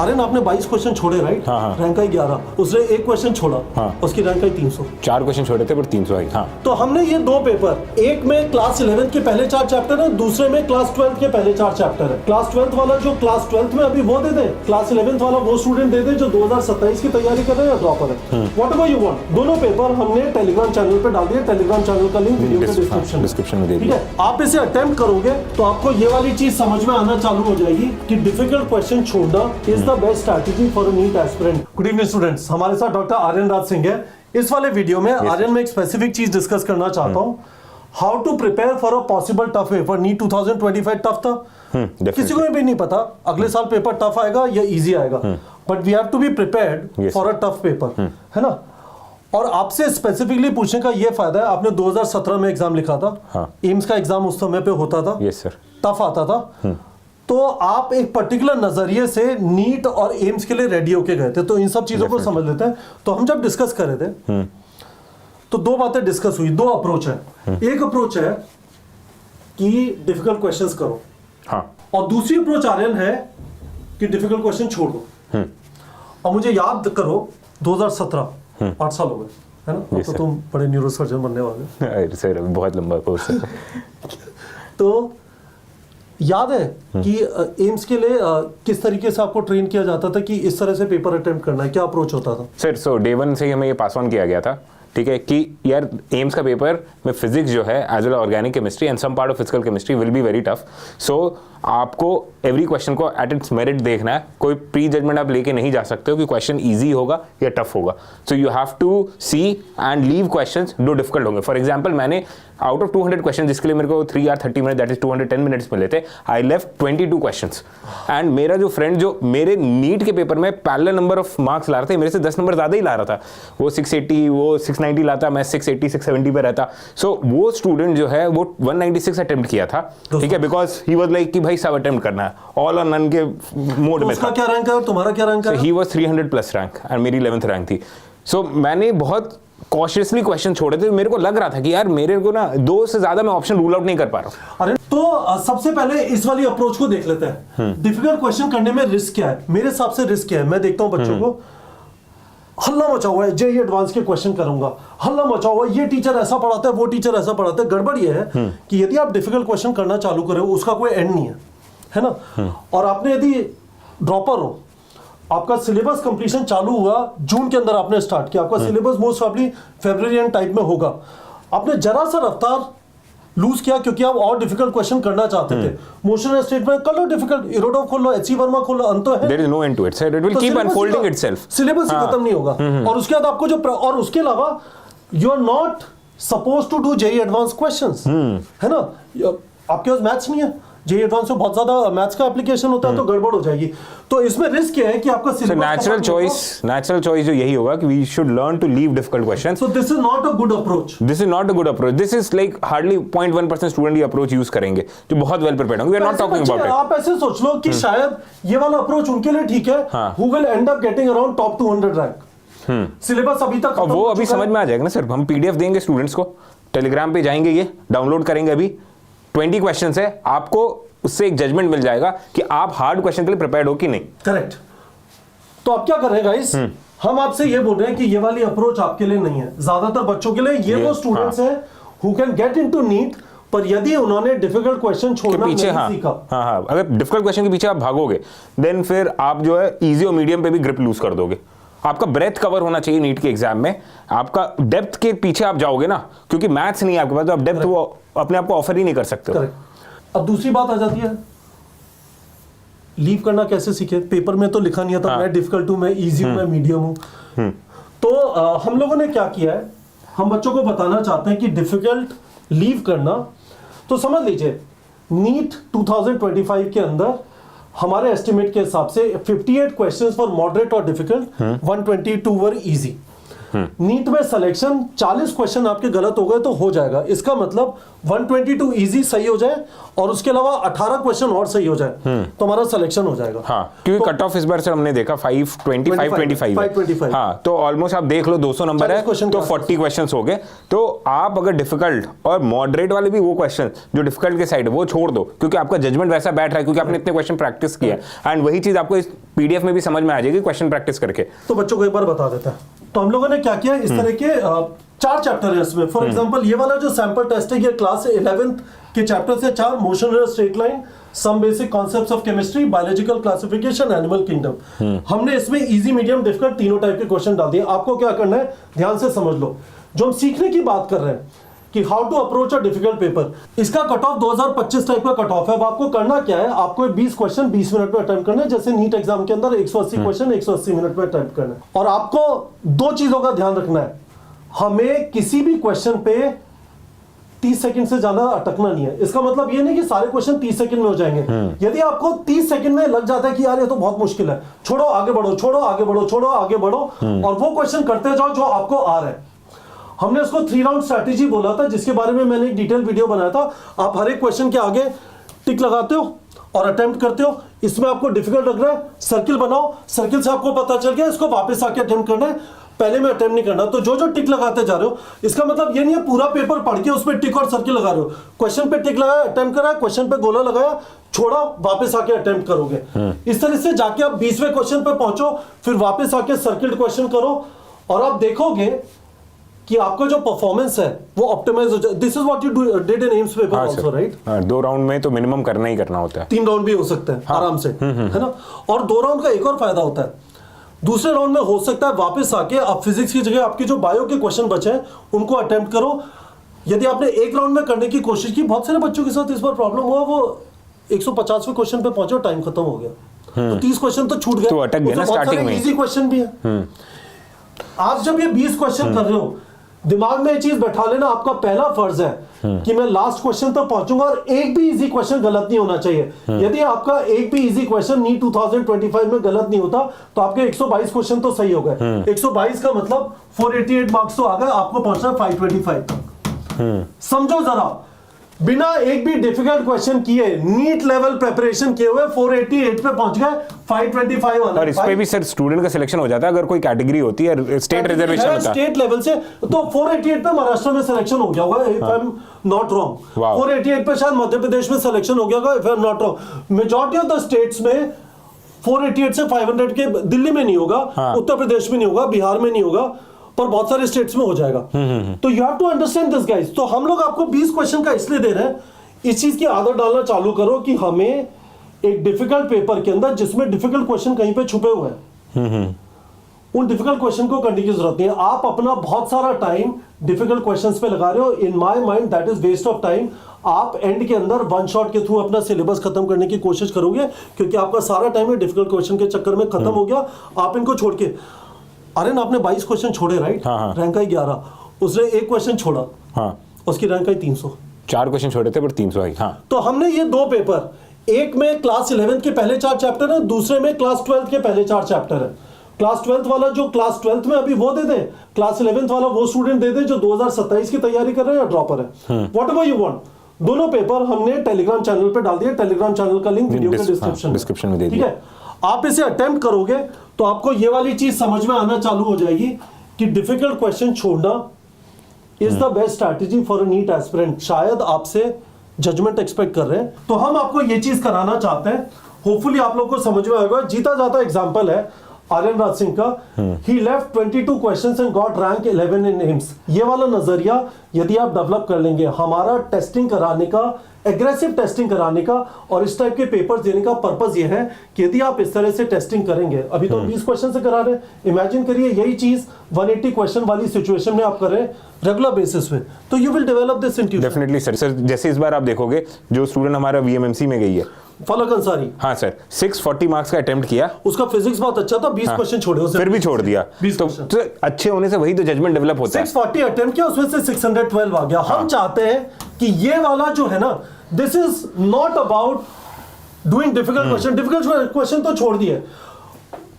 आर्यन आपने 22 क्वेश्चन छोड़े राइट? हाँ। रैंक आई 11, उसने एक क्वेश्चन छोड़ा, हाँ। उसकी रैंक आई 300। 4 क्वेश्चन छोड़े थे पर 300 आई। हाँ। तो हमने ये 2 पेपर, एक में क्लास 11 के पहले 4 चैप्टर है, दूसरे में क्लास 12 के पहले 4 चैप्टर है। क्लास 12 वाला जो क्लास 12 में अभी वो दे दे, क्लास 11 वाला वो स्टूडेंट दे दे जो 2027 की तैयारी कर रहे हैं या ड्रॉपर है, वॉट एवर यू वांट। दोनों पेपर हमने टेलीग्राम चैनल पे डाल दिए, टेलीग्राम चैनल का लिंक वीडियो के डिस्क्रिप्शन में दे दिया। ठीक है, आप इसे अटेम्प्ट करोगे तो आपको ये वाली चीज समझ में आना चालू हो जाएगी कि डिफिकल्ट क्वेश्चन छोड़ना is the best strategy for a NEET aspirant. Good evening students, हमारे साथ डॉक्टर आर्यन राज सिंह है। इस वाले वीडियो में आर्यन में एक स्पेसिफिक चीज डिस्कस करना चाहता हूं, how to prepare for a possible tough paper. NEET 2025 tough था, किसी को भी नहीं पता अगले साल पेपर टफ आएगा या इजी आएगा, but we have to be prepared for a tough paper, है ना। और आपसे स्पेसिफिकली पूछने का ये फायदा है, आपने 2017 में एग्जाम लिखा था, एम्स का एग्जाम उस समय पे होता था, यस सर, टफ आता था, तो आप एक पर्टिकुलर नजरिए से नीट और एम्स के लिए रेडी होके गए थे। तो इन सब चीजों को समझ लेते हैं। तो हम जब डिस्कस कर रहे थे तो 2 बातें डिस्कस हुई, 2 अप्रोच है। एक अप्रोच है कि डिफिकल्ट क्वेश्चंस करो, हाँ, और दूसरी अप्रोच आर्यन है कि डिफिकल्ट क्वेश्चन छोड़ दो। और मुझे याद करो 2017, 8 साल हो गए, है ना। yes, तो तुम बड़े न्यूरोसर्जन बनने वाले सर बहुत लंबा कोर्स है। तो याद है कि एम्स के लिए किस तरीके से आपको ट्रेन किया जाता था कि इस तरह से पेपर अटेम्प्ट करना है, क्या अप्रोच होता था? सर सो डे 1 से ही हमें ये पास ऑन किया गया था, ठीक है, कि यार एम्स का पेपर में फिजिक्स जो है as well organic chemistry and some part of physical chemistry will be very tough. So आपको एवरी क्वेश्चन को एट इट्स मेरिट देखना है, कोई प्री जजमेंट आप लेके नहीं जा सकते हो कि क्वेश्चन इजी होगा या टफ होगा। So you have to see and leave questions जो डिफिकल्ट होंगे। फॉर एग्जांपल मैंने आउट ऑफ 200 क्वेश्चन जिसके लिए मेरे को 3 और 30 मिनट दैट इज 210 मिनट्स मिले थे, आई लेफ्ट 22 क्वेश्चंस। एंड मेरा जो फ्रेंड जो मेरे नीट के पेपर में पैरेलल नंबर ऑफ मार्क्स ला रहा था, मेरे से 10 नंबर ज्यादा ही ला रहा था, वो 680 वो 690 लाता, मैं 680 670 पे रहता। सो वो स्टूडेंट जो है वो 196 अटेम्प्ट किया था, ठीक है, बिकॉज ही वाज लाइक कि भाई सब अटेम्प्ट करना है, ऑल और नन के मोड में था। उसका क्या रैंक है और तुम्हारा क्या रैंक है? He was 300 plus rank and मेरी 11th रैंक थी। सो मैंने बहुत कॉशियसली क्वेश्चन छोड़े थे, मेरे को लग रहा था कि यार मेरे को ना 2 से ज्यादा मैं ऑप्शन रूल आउट नहीं कर पा रहा हूं। अरे तो सबसे पहले इस वाली अप्रोच को देख लेते हैं, डिफिकल्ट क्वेश्चन करने में रिस्क क्या है। मेरे हिसाब से रिस्क क्या है, मैं देखता हूं बच्चों को हल्ला मचा हुआ है, जेईई एडवांस के क्वेश्चन करूंगा, हल्ला मचा हुआ है, ये टीचर ऐसा पढ़ाता है, वो टीचर ऐसा पढ़ाता है। गड़बड़ ये है कि यदि आप डिफिकल्ट क्वेश्चन करना चालू करें उसका कोई एंड नहीं है ना। और आपने यदि ड्रॉपर हो, आपका सिलेबस कंप्लीशन चालू हुआ जून के अंदर, आपने स्टार्ट किया, आपका syllabus most probably February and type में होगा, आपने जरा सा रफ्तार लूज किया क्योंकि आप और डिफिकल्ट क्वेश्चन करना चाहते थे। मोशन स्टेटमेंट कर लो डिफिकल्ट, इरोडोव खोल लो, एचसी वर्मा खोल लो, अंत है, there is no end to it sir, it will keep unfolding itself, syllabus ही खत्म नहीं होगा। और उसके बाद आपको जो और उसके अलावा you are not suppose to do JEE advance questions, है ना। आपके पास मैथ्स नहीं है, जेईई एडवांस में बहुत ज्यादा मैथ्स का एप्लीकेशन होता है, तो गड़बड़ हो जाएगी। तो इसमें रिस्क ये है कि आपका सिलेबस नेचुरल चॉइस जो यही होगा कि we should learn to leave difficult questions. So this is not a good approach, this is not a good approach, this is like hardly 0.1% student ये अप्रोच यूज करेंगे जो बहुत वेल प्रिपेयर्ड होंगे। We are not talking about it. आप ऐसे सोच लो कि शायद ये वाला अप्रोच उनके लिए ठीक है, who will and up getting around top 200 rank. Syllabus अभी तक वो अभी समझ में आ जाएगा ना सर, हम पीडीएफ देंगे स्टूडेंट्स को, टेलीग्राम पे जाएंगे, ये डाउनलोड करेंगे, अभी 20 क्वेश्चंस है, आपको उससे एक जजमेंट मिल जाएगा कि आप हार्ड क्वेश्चन के लिए प्रिपेयर्ड हो कि नहीं। करेक्ट। तो आप क्या कर रहे हैं गाइस, हम आपसे ये बोल रहे हैं कि ये वाली अप्रोच आपके लिए नहीं है। ज्यादातर बच्चों के लिए ये वो स्टूडेंट्स हैं who can get into NEET, पर यदि उन्होंने डिफिकल्ट क्वेश्चन छोड़ना नहीं सीखा, हाँ, अगर डिफिकल्ट क्वेश्चन के पीछे आप भागोगे देन फिर आप जो है इजी और मीडियम पे भी ग्रिप लूज कर दोगे। आपका ब्रेथ कवर होना चाहिए नीट के एग्जाम में, आपका डेप्थ के पीछे आप जाओगे ना, क्योंकि मैथ्स नहीं है आपके पास, तो आप डेप्थ वो अपने आप को ऑफर ही नहीं कर सकते हो। अब दूसरी बात आ जाती है, लीव करना कैसे सीखे। पेपर में तो लिखा नहीं था मैं डिफिकल्ट हूं, मैं इजी हूं, मैं मीडियम हूं। तो हम लोगों ने क्या किया है, हम बच्चों को बताना चाहते हैं कि डिफिकल्ट लीव करना। तो समझ लीजिए नीट 2025 के अंदर हमारे एस्टिमेट के हिसाब से 58 क्वेश्चंस फॉर मॉडरेट और डिफिकल्ट, 122 वर इजी। नीट में सिलेक्शन 40 क्वेश्चन आपके गलत हो गए तो हो जाएगा, इसका मतलब 122 इजी सही हो जाए और उसके अलावा 18 क्वेश्चन और सही हो जाए तो हमारा सिलेक्शन हो जाएगा। हाँ, क्योंकि कट ऑफ इस बार से हमने देखा 525 हाँ, तो ऑलमोस्ट आप देख लो 200 नंबर है तो 40 क्वेश्चन हो गए। तो आप अगर डिफिकल्ट और मॉडरेट वाले भी वो क्वेश्चन जो डिफिकल्ट के साइड है वो छोड़ दो, क्योंकि आपका जजमेंट वैसा बैठ रहा है क्योंकि आपने इतने क्वेश्चन प्रैक्टिस किया एंड वही चीज आपको इस पीडीएफ में भी समझ में आ जाएगी क्वेश्चन प्रैक्टिस करके। तो बच्चों को एक बार बता देता है, तो हम लोगों ने क्या किया, इस तरह के 4 चैप्टर है इसमें। फॉर एग्जांपल ये वाला जो सैंपल टेस्ट है ये क्लास 11th के चैप्टर से 4, motion in straight line, some basic concepts of chemistry, biological classification, animal kingdom. हमने इसमें इजी, मीडियम, डिफिकल्ट तीनों टाइप के क्वेश्चन डाल दिए। आपको क्या करना है, ध्यान से समझ लो, जो हम सीखने की बात कर रहे हैं कि how to approach a difficult paper, इसका कट ऑफ 2025 टाइप का कट ऑफ है। अब आपको करना क्या है, आपको 20 क्वेश्चन 20 मिनट में अटेम्प्ट करना है, जैसे नीट एग्जाम के अंदर 180 क्वेश्चन 180 मिनट में अटेम्प्ट करना है। और आपको 2 चीजों का ध्यान रखना है, हमें किसी भी क्वेश्चन पे 30 सेकंड से ज्यादा अटकना नहीं है। इसका मतलब ये नहीं कि सारे क्वेश्चन 30 सेकंड में हो जाएंगे। यदि आपको 30 सेकंड में लग जाता है कि यार ये तो बहुत मुश्किल है, छोड़ो आगे बढ़ो, छोड़ो आगे बढ़ो, छोड़ो आगे बढ़ो, और वो क्वेश्चन करते जाओ जो आपको आ रहा है। हमने उसको 3 राउंड स्ट्रैटेजी बोला था, जिसके बारे में मैंने एक डिटेल वीडियो बनाया था। आप हर एक क्वेश्चन के आगे टिक लगाते हो और अटेम्प्ट करते हो। इसमें आपको डिफिकल्ट लग रहा है, सर्किल बनाओ, सर्किल से आपको पता चल गया इसको वापस आके अटेम्प्ट करना है, पहले में अटेम्प्ट नहीं करना। तो जो जो टिक लगाते जा रहे हो, इसका मतलब ये नहीं है पूरा पेपर पढ़ के उस पर टिक और सर्किल लगा रहे हो। क्वेश्चन पे टिक लगाया, अटेम्प्ट करा, क्वेश्चन पे गोला लगाया, छोड़ा, वापस आके अटेम्प्ट करोगे। इस तरह से जाके आप 20वें क्वेश्चन पे पहुंचो, फिर वापस आके सर्किल क्वेश्चन करो, और आप देखोगे कि आपका जो परफॉर्मेंस है वो ऑप्टिमाइज हो जाए। This is what you did in AIIMS paper also, right? 2 round में तो मिनिमम करना ही करना होता है, 3 राउंड भी हो सकते हैं आराम से, है ना। और 2 राउंड का एक और फायदा होता है, दूसरे राउंड में हो सकता है वापस आके आप फिजिक्स की जगह आपके जो बायो के क्वेश्चन बचे हैं उनको अटेम्प्ट करो। यदि आपने एक राउंड में करने की कोशिश की, बहुत सारे बच्चों के साथ इस बार प्रॉब्लम हुआ, वो 150वें क्वेश्चन पे पहुंचे और टाइम खत्म हो गया, तो 30 क्वेश्चन तो छूट गए, तो अटक गए ना स्टार्टिंग में। इजी क्वेश्चन भी है। आप जब ये 20 क्वेश्चन कर रहे हो, दिमाग में ये चीज बैठा लेना, आपका पहला फर्ज है कि मैं लास्ट क्वेश्चन तक पहुंचूंगा और एक भी इजी क्वेश्चन गलत नहीं होना चाहिए। यदि आपका एक भी इजी क्वेश्चन नीट 2025 में गलत नहीं होता तो आपके 122 क्वेश्चन तो सही हो गए। 122 का मतलब 488 मार्क्स तो आ गए, आपको पहुंचना 525 तक। समझो जरा, बिना एक भी डिफिकल्ट क्वेश्चन किए, नीट लेवल प्रिपरेशन किए हुए 488 पे पहुंच गए, 525 वाला। और इस पे भी सर स्टूडेंट का सिलेक्शन हो जाता है अगर कोई कैटेगरी होती है, स्टेट रिजर्वेशन होता है स्टेट लेवल से, तो 488 पे महाराष्ट्र में सिलेक्शन हो गया होगा, if I am not wrong. 488 पे शायद मध्य प्रदेश में सिलेक्शन हो गया होगा, if I am not wrong. Majority of the states में 488 से 500 के, दिल्ली में नहीं होगा, उत्तर प्रदेश में नहीं होगा, बिहार में नहीं होगा, पर बहुत सारे स्टेट्स में हो जाएगा। तो you have to understand this guys. तो हम लोग आपको 20 क्वेश्चन का इसलिए दे रहे हैं, इस चीज की आदत डालना चालू करो कि हमें एक डिफिकल्ट पेपर के अंदर जिसमें डिफिकल्ट क्वेश्चन कहीं पे छुपे हुए हैं, उन डिफिकल्ट क्वेश्चन को करने की जरूरत नहीं है। आप अपना बहुत सारा टाइम डिफिकल्ट क्वेश्चंस पे लगा रहे हो, in my mind that is waste of time. आप एंड के अंदर 1 शॉट के थ्रू अपना सिलेबस खत्म करने की कोशिश करोगे, क्योंकि आपका सारा टाइम डिफिकल्ट क्वेश्चन के चक्कर में खत्म हो गया। आप इनको छोड़ के, अरे ना आपने 22 क्वेश्चन छोड़े, राइट? रैंक आई 11, उसने एक क्वेश्चन छोड़ा, उसकी रैंक आई 300। 4 क्वेश्चन छोड़े थे पर 300 आई। तो हमने ये 2 पेपर, एक में क्लास 11 के पहले 4 चैप्टर है, दूसरे में क्लास 12 के पहले 4 चैप्टर है। क्लास 12 वाला जो क्लास 12 में अभी वो दे दे, क्लास 11 वाला वो स्टूडेंट दे दे जो 2027 की तैयारी कर रहे हैं या ड्रॉपर है, व्हाट एवर यू वांट। दोनों पेपर हमने टेलीग्राम चैनल पे डाल दिया, टेलीग्राम चैनल का लिंक वीडियो के डिस्क्रिप्शन में दे दिया। ठीक है, आप इसे अटेम्प्ट करोगे तो आपको ये वाली चीज समझ में आना चालू हो जाएगी कि डिफिकल्ट क्वेश्चन छोड़ना is the best strategy for a NEET aspirant. शायद आपसे जजमेंट एक्सपेक्ट कर रहे हैं, तो हम आपको ये चीज कराना चाहते हैं। होपफुली आप लोग को समझ में आएगा। जीता जाता एग्जांपल है आर्यन राज सिंह का, he left 22 questions and got rank 11 in AIIMS. ये वाला नजरिया यदि आप डेवलप कर लेंगे, हमारा टेस्टिंग कराने का, एग्रेसिव टेस्टिंग कराने का और इस टाइप के पेपर्स देने का पर्पस ये है कि यदि आप इस तरह से टेस्टिंग करेंगे, अभी तो 20 क्वेश्चन से करा रहे हैं, इमेजिन करिए यही चीज 180 क्वेश्चन वाली सिचुएशन में आप कर रहे हैं रेगुलर बेसिस पे, तो you will develop this intuition. Definitely sir. जैसे इस बार आप देखोगे जो स्टूडेंट हमारा वीएमएमसी में गई है, फलक अंसारी, हाँ सर, 640 मार्क्स का अटेम्प्ट किया, उसका फिजिक्स बहुत अच्छा था, 20 क्वेश्चन छोड़े उसे, फिर भी छोड़ दिया। तो अच्छे होने से वही तो जजमेंट डेवलप होता है। 640 अटेम्प्ट किया, उसमें से 612 आ गया। हम चाहते हैं कि ये वाला जो है ना, this is not about doing difficult question. Difficult question तो छोड़ दिए,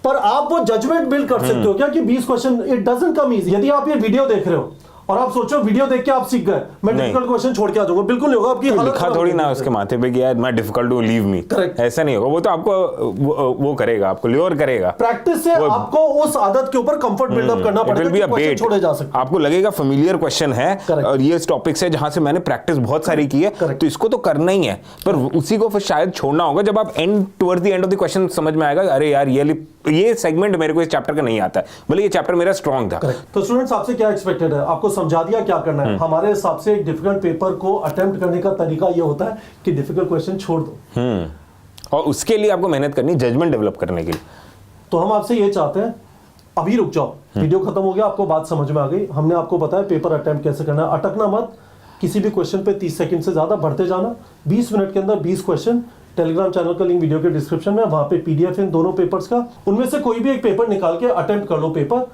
पर आप वो जजमेंट बिल्ड कर सकते हो क्या कि 20 question it doesn't come easy. यदि आप ये वीडियो देख रहे हो और आप सोचो वीडियो देख के आप सीख गए, मैं डिफिकल्ट क्वेश्चन छोड़ के आ जाऊंगा, बिल्कुल नहीं होगा। आपकी हालत लिखा खराब थोड़ी हो ना जाएगी। उसके माथे पे कि यार मैं डिफिकल्ट हूँ, लीव मी, Correct. ऐसा नहीं होगा। वो तो आपको वो करेगा, आपको ल्योर करेगा। प्रैक्टिस से आपको उस आदत के ऊपर कंफर्ट बिल्डअप करना It will be पड़ेगा a कि क्वेश्चन bait. छोड़े जा सकते हैं। आपको लगेगा फेमिलियर क्वेश्चन है Correct. और ये टॉपिक से जहां से मैंने प्रैक्टिस बहुत सारी की है, Correct. तो इसको तो करना ही है, पर उसी को फिर शायद छोड़ना होगा जब आप towards the end of the question समझ में आएगा अरे यार ये सेगमेंट मेरे को इस चैप्टर का नहीं आता है, भले ये चैप्टर मेरा स्ट्रांग था। तो स्टूडेंट्स आपसे क्या एक्सपेक्टेड है, आपको समझा दिया क्या करना है। हमारे हिसाब से एक डिफिकल्ट पेपर को अटेम्प्ट करने का तरीका ये होता है कि डिफिकल्ट क्वेश्चन छोड़ दो, और उसके लिए आपको मेहनत करनी, जजमेंट डेवलप करने के लिए। तो हम आपसे ये चाहते हैं, अभी रुक जाओ, वीडियो खत्म हो गया, आपको बात समझ में आ गई, हमने आपको बताया पेपर अटेम्प्ट कैसे करना है। अटकना मत, किसी भी क्वेश्चन पे 30 सेकंड से ज्यादा बढ़ते जाना। 20 मिनट के अंदर 20 क्वेश्चन, टेलीग्राम चैनल का लिंक वीडियो के डिस्क्रिप्शन में, वहां पे पीडीएफ इन दोनों पेपर्स का, उनमें से कोई भी एक पेपर निकाल के अटेम्प्ट कर लो पेपर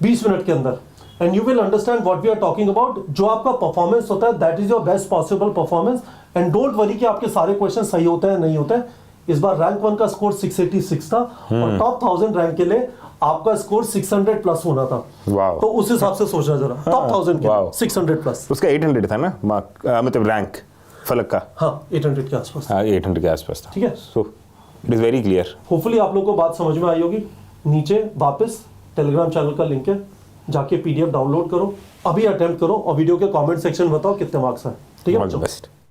20 मिनट के अंदर, and you will understand what we are talking about. जो आपका परफॉर्मेंस होता है that is your best possible performance, and don't worry कि आपके सारे क्वेश्चन सही होते हैं नहीं होते हैं। इस बार रैंक 1 का स्कोर 686 था और टॉप 1000 रैंक के लिए आपका स्कोर 600 प्लस होना था। वाओ। तो उस हिसाब से सोचना जरा, टॉप 1000 के वाओ। लिए 600 प्लस। उसका 800 था ना मार्क, मतलब रैंक फलक का। हाँ 800 के आसपास। हाँ 800 के आसपास था। ठीक है। So it is very clear. Hopefully आप लोग को बात समझ में आई होगी। नीचे वापस टेलीग्राम चैनल का लिंक है, जाके पीडीएफ डाउनलोड करो, अभी अटेम्प्ट करो और वीडियो के कमेंट सेक्शन में बताओ कितने मार्क्स हैं। ठीक है ऑल द बेस्ट।